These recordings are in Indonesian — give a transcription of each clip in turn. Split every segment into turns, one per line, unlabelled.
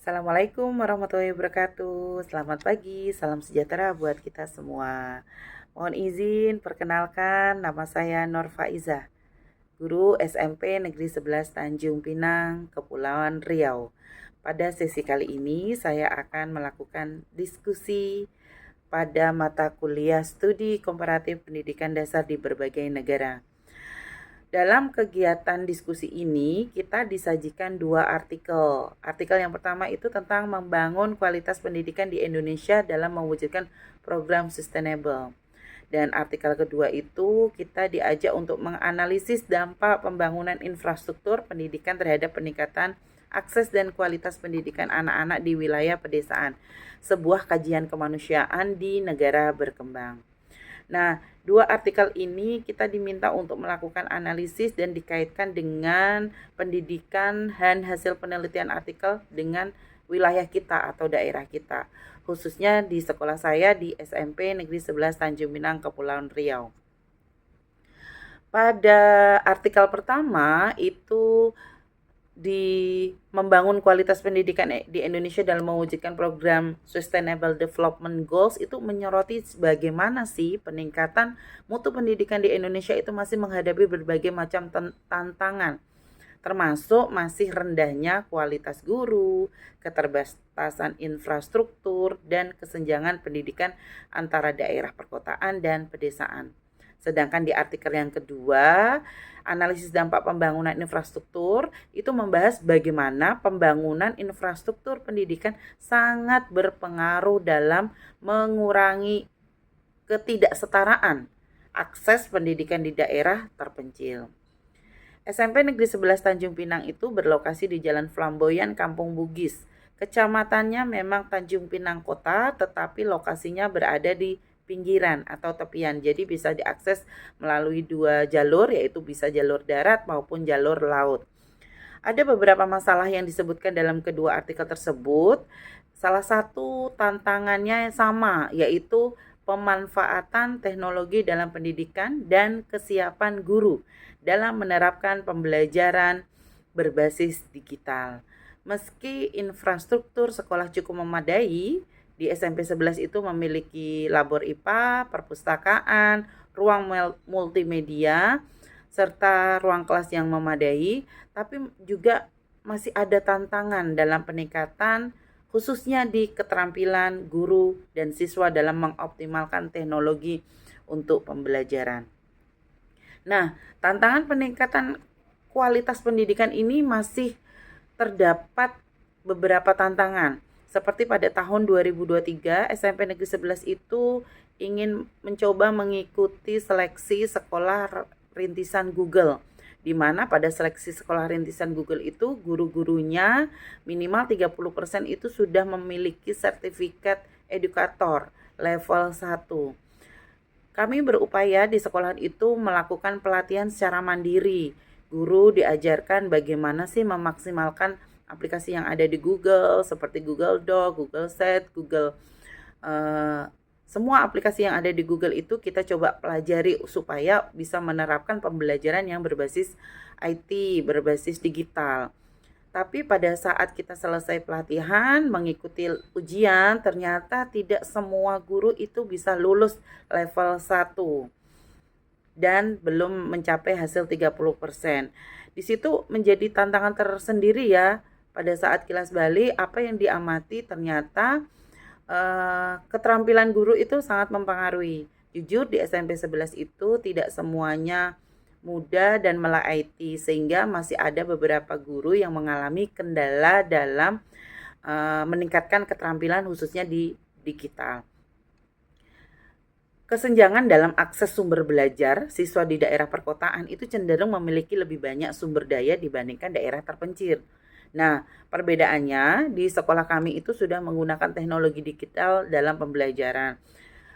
Assalamualaikum warahmatullahi wabarakatuh. Selamat pagi, salam sejahtera buat kita semua. Mohon izin perkenalkan, nama saya Nur Faizah, guru SMP Negeri 11 Tanjung Pinang, Kepulauan Riau. Pada sesi kali ini saya akan melakukan diskusi pada mata kuliah Studi Komparatif Pendidikan Dasar di berbagai negara. Dalam kegiatan diskusi ini, kita disajikan dua artikel. Artikel yang pertama itu tentang membangun kualitas pendidikan di Indonesia dalam mewujudkan program sustainable. Dan artikel kedua itu kita diajak untuk menganalisis dampak pembangunan infrastruktur pendidikan terhadap peningkatan akses dan kualitas pendidikan anak-anak di wilayah pedesaan. Sebuah kajian kemanusiaan di negara berkembang. Nah, dua artikel ini kita diminta untuk melakukan analisis dan dikaitkan dengan pendidikan dan hasil penelitian artikel dengan wilayah kita atau daerah kita. Khususnya di sekolah saya di SMP Negeri 11 Tanjung Pinang, Kepulauan Riau. Pada artikel pertama itu di membangun kualitas pendidikan di Indonesia dalam mewujudkan program Sustainable Development Goals itu menyoroti bagaimana sih peningkatan mutu pendidikan di Indonesia itu masih menghadapi berbagai macam tantangan, termasuk masih rendahnya kualitas guru, keterbatasan infrastruktur, dan kesenjangan pendidikan antara daerah perkotaan dan pedesaan. Sedangkan di artikel yang kedua, analisis dampak pembangunan infrastruktur itu membahas bagaimana pembangunan infrastruktur pendidikan sangat berpengaruh dalam mengurangi ketidaksetaraan akses pendidikan di daerah terpencil. SMP Negeri 11 Tanjung Pinang itu berlokasi di Jalan Flamboyan, Kampung Bugis. Kecamatannya memang Tanjung Pinang Kota, tetapi lokasinya berada di pinggiran atau tepian. Jadi bisa diakses melalui dua jalur, yaitu bisa jalur darat maupun jalur laut. Ada beberapa masalah yang disebutkan dalam kedua artikel tersebut. Salah satu tantangannya sama, yaitu pemanfaatan teknologi dalam pendidikan dan kesiapan guru dalam menerapkan pembelajaran berbasis digital. Meski infrastruktur sekolah cukup memadai, di SMP 11 itu memiliki labor IPA, perpustakaan, ruang multimedia, serta ruang kelas yang memadai, tapi juga masih ada tantangan dalam peningkatan khususnya di keterampilan guru dan siswa dalam mengoptimalkan teknologi untuk pembelajaran. Nah, tantangan peningkatan kualitas pendidikan ini masih terdapat beberapa tantangan. Seperti pada tahun 2023, SMP Negeri 11 itu ingin mencoba mengikuti seleksi sekolah rintisan Google, di mana pada seleksi sekolah rintisan Google itu guru-gurunya minimal 30% itu sudah memiliki sertifikat edukator level 1. Kami berupaya di sekolah itu melakukan pelatihan secara mandiri. Guru diajarkan bagaimana sih memaksimalkan aplikasi yang ada di Google seperti Google Doc, Google Sheet, Google semua aplikasi yang ada di Google itu kita coba pelajari supaya bisa menerapkan pembelajaran yang berbasis IT, berbasis digital. Tapi pada saat kita selesai pelatihan, mengikuti ujian, ternyata tidak semua guru itu bisa lulus level 1 dan belum mencapai hasil 30%. Di situ menjadi tantangan tersendiri ya. Pada saat kilas balik, apa yang diamati ternyata keterampilan guru itu sangat mempengaruhi. Jujur di SMP 11 itu tidak semuanya mudah dan melek IT, sehingga masih ada beberapa guru yang mengalami kendala dalam meningkatkan keterampilan khususnya di digital. Kesenjangan dalam akses sumber belajar, siswa di daerah perkotaan itu cenderung memiliki lebih banyak sumber daya dibandingkan daerah terpencil. Nah, perbedaannya di sekolah kami itu sudah menggunakan teknologi digital dalam pembelajaran.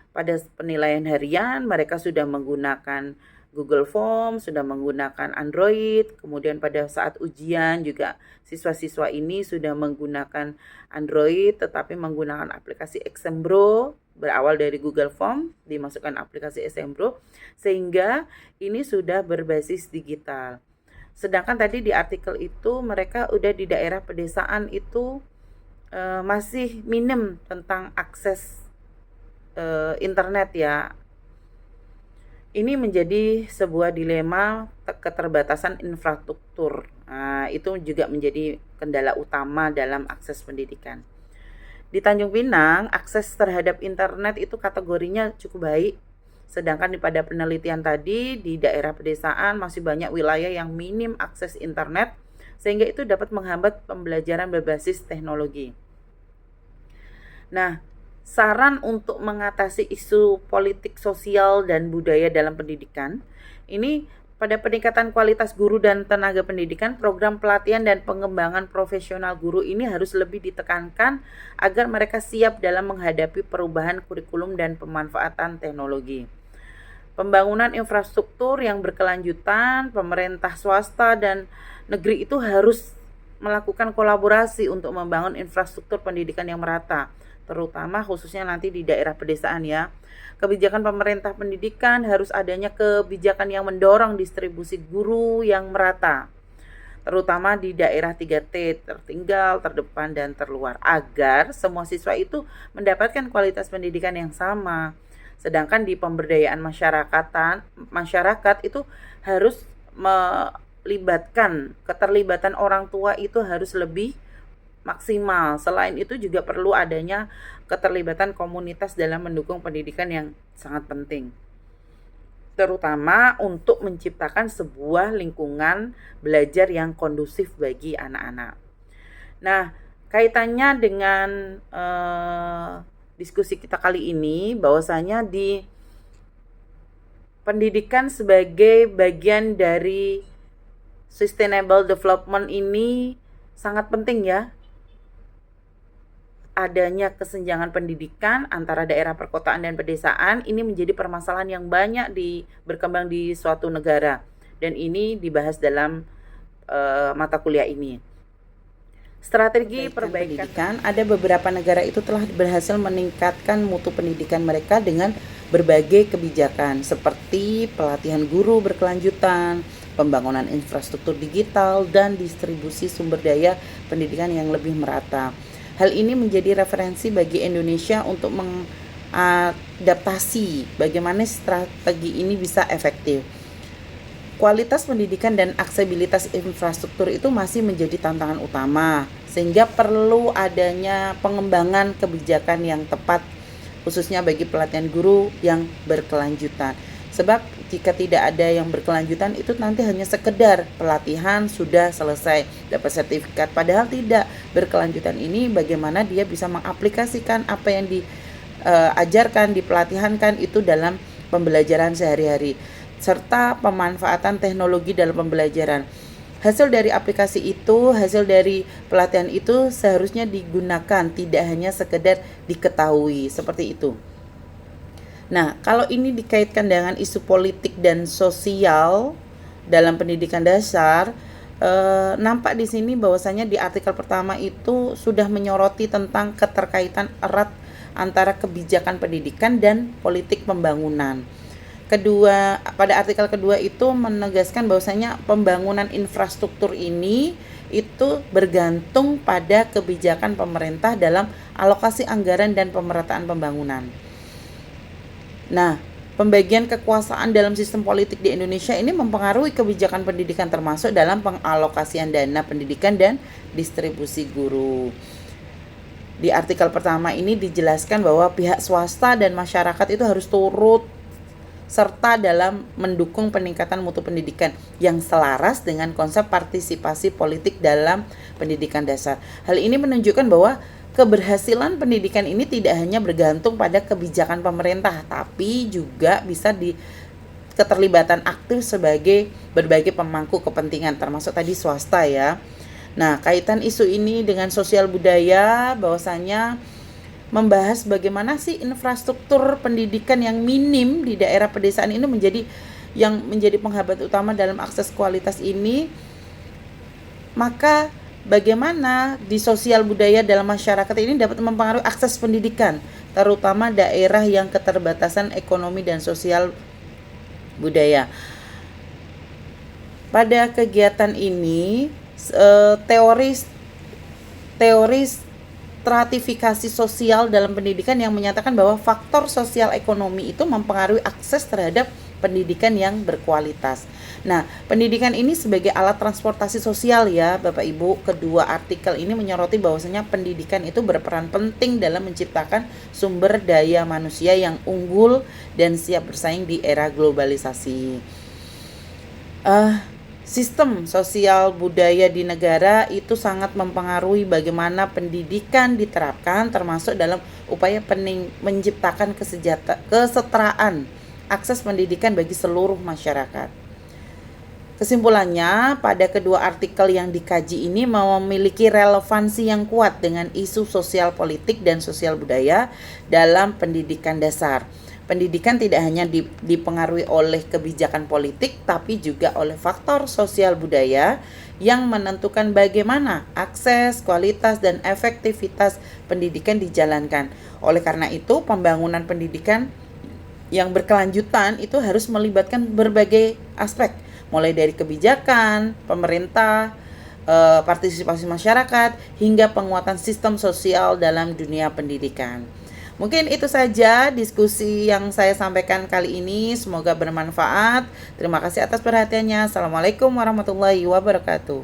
Pada penilaian harian, mereka sudah menggunakan Google Form, sudah menggunakan Android, kemudian pada saat ujian juga siswa-siswa ini sudah menggunakan Android tetapi menggunakan aplikasi Exembro, berawal dari Google Form, dimasukkan aplikasi Exembro, sehingga ini sudah berbasis digital. Sedangkan tadi di artikel itu mereka udah di daerah pedesaan itu masih minim tentang akses internet ya. Ini menjadi sebuah dilema keterbatasan infrastruktur. Nah, itu juga menjadi kendala utama dalam akses pendidikan. Di Tanjung Pinang, akses terhadap internet itu kategorinya cukup baik. Sedangkan pada penelitian tadi, di daerah pedesaan masih banyak wilayah yang minim akses internet, sehingga itu dapat menghambat pembelajaran berbasis teknologi. Nah, saran untuk mengatasi isu politik sosial dan budaya dalam pendidikan, ini pada peningkatan kualitas guru dan tenaga pendidikan, program pelatihan dan pengembangan profesional guru ini harus lebih ditekankan agar mereka siap dalam menghadapi perubahan kurikulum dan pemanfaatan teknologi. Pembangunan infrastruktur yang berkelanjutan, pemerintah swasta dan negeri itu harus melakukan kolaborasi untuk membangun infrastruktur pendidikan yang merata, terutama khususnya nanti di daerah pedesaan ya. Kebijakan pemerintah pendidikan harus adanya kebijakan yang mendorong distribusi guru yang merata, terutama di daerah 3T, tertinggal, terdepan, dan terluar, agar semua siswa itu mendapatkan kualitas pendidikan yang sama. Sedangkan di pemberdayaan masyarakat itu harus melibatkan, keterlibatan orang tua itu harus lebih maksimal. Selain itu juga perlu adanya keterlibatan komunitas dalam mendukung pendidikan yang sangat penting, terutama untuk menciptakan sebuah lingkungan belajar yang kondusif bagi anak-anak. Nah, kaitannya dengan diskusi kita kali ini, bahwasanya di pendidikan sebagai bagian dari sustainable development ini sangat penting ya. Adanya kesenjangan pendidikan antara daerah perkotaan dan pedesaan ini menjadi permasalahan yang banyak berkembang di suatu negara, dan ini dibahas dalam mata kuliah ini. Strategi perbaikan pendidikan, ada beberapa negara itu telah berhasil meningkatkan mutu pendidikan mereka dengan berbagai kebijakan seperti pelatihan guru berkelanjutan, pembangunan infrastruktur digital, dan distribusi sumber daya pendidikan yang lebih merata. Hal ini menjadi referensi bagi Indonesia untuk mengadaptasi bagaimana strategi ini bisa efektif. Kualitas pendidikan dan aksesibilitas infrastruktur itu masih menjadi tantangan utama, sehingga perlu adanya pengembangan kebijakan yang tepat, khususnya bagi pelatihan guru yang berkelanjutan. Sebab jika tidak ada yang berkelanjutan itu nanti hanya sekedar pelatihan sudah selesai dapat sertifikat, padahal tidak. Berkelanjutan ini bagaimana dia bisa mengaplikasikan apa yang diajarkan, dipelatihankan itu dalam pembelajaran sehari-hari, serta pemanfaatan teknologi dalam pembelajaran. Hasil dari aplikasi itu, hasil dari pelatihan itu seharusnya digunakan, tidak hanya sekedar diketahui, seperti itu. Nah, kalau ini dikaitkan dengan isu politik dan sosial dalam pendidikan dasar, nampak di sini bahwasanya di artikel pertama itu sudah menyoroti tentang keterkaitan erat antara kebijakan pendidikan dan politik pembangunan. Kedua, pada artikel kedua itu menegaskan bahwasanya pembangunan infrastruktur ini itu bergantung pada kebijakan pemerintah dalam alokasi anggaran dan pemerataan pembangunan. Nah, pembagian kekuasaan dalam sistem politik di Indonesia ini mempengaruhi kebijakan pendidikan, termasuk dalam pengalokasian dana pendidikan dan distribusi guru. Di artikel pertama ini dijelaskan bahwa pihak swasta dan masyarakat itu harus turut serta dalam mendukung peningkatan mutu pendidikan yang selaras dengan konsep partisipasi politik dalam pendidikan dasar. Hal ini menunjukkan bahwa keberhasilan pendidikan ini tidak hanya bergantung pada kebijakan pemerintah, tapi juga bisa keterlibatan aktif sebagai berbagai pemangku kepentingan, termasuk tadi swasta ya. Nah, kaitan isu ini dengan sosial budaya, bahwasanya membahas bagaimana sih infrastruktur pendidikan yang minim di daerah pedesaan ini menjadi penghambat utama dalam akses kualitas ini. Maka bagaimana di sosial budaya dalam masyarakat ini dapat mempengaruhi akses pendidikan, terutama daerah yang keterbatasan ekonomi dan sosial budaya. Pada kegiatan ini, teori stratifikasi sosial dalam pendidikan yang menyatakan bahwa faktor sosial ekonomi itu mempengaruhi akses terhadap pendidikan yang berkualitas. Nah, pendidikan ini sebagai alat transportasi sosial ya, Bapak Ibu. Kedua artikel ini menyoroti bahwasanya pendidikan itu berperan penting dalam menciptakan sumber daya manusia yang unggul dan siap bersaing di era globalisasi. Sistem sosial budaya di negara itu sangat mempengaruhi bagaimana pendidikan diterapkan, termasuk dalam upaya menciptakan kesetaraan akses pendidikan bagi seluruh masyarakat. Kesimpulannya, pada kedua artikel yang dikaji ini memiliki relevansi yang kuat dengan isu sosial politik dan sosial budaya dalam pendidikan dasar. Pendidikan tidak hanya dipengaruhi oleh kebijakan politik, tapi juga oleh faktor sosial budaya yang menentukan bagaimana akses, kualitas, dan efektivitas pendidikan dijalankan. Oleh karena itu, pembangunan pendidikan yang berkelanjutan itu harus melibatkan berbagai aspek, mulai dari kebijakan, pemerintah, partisipasi masyarakat, hingga penguatan sistem sosial dalam dunia pendidikan. Mungkin itu saja diskusi yang saya sampaikan kali ini. Semoga bermanfaat. Terima kasih atas perhatiannya. Assalamualaikum warahmatullahi wabarakatuh.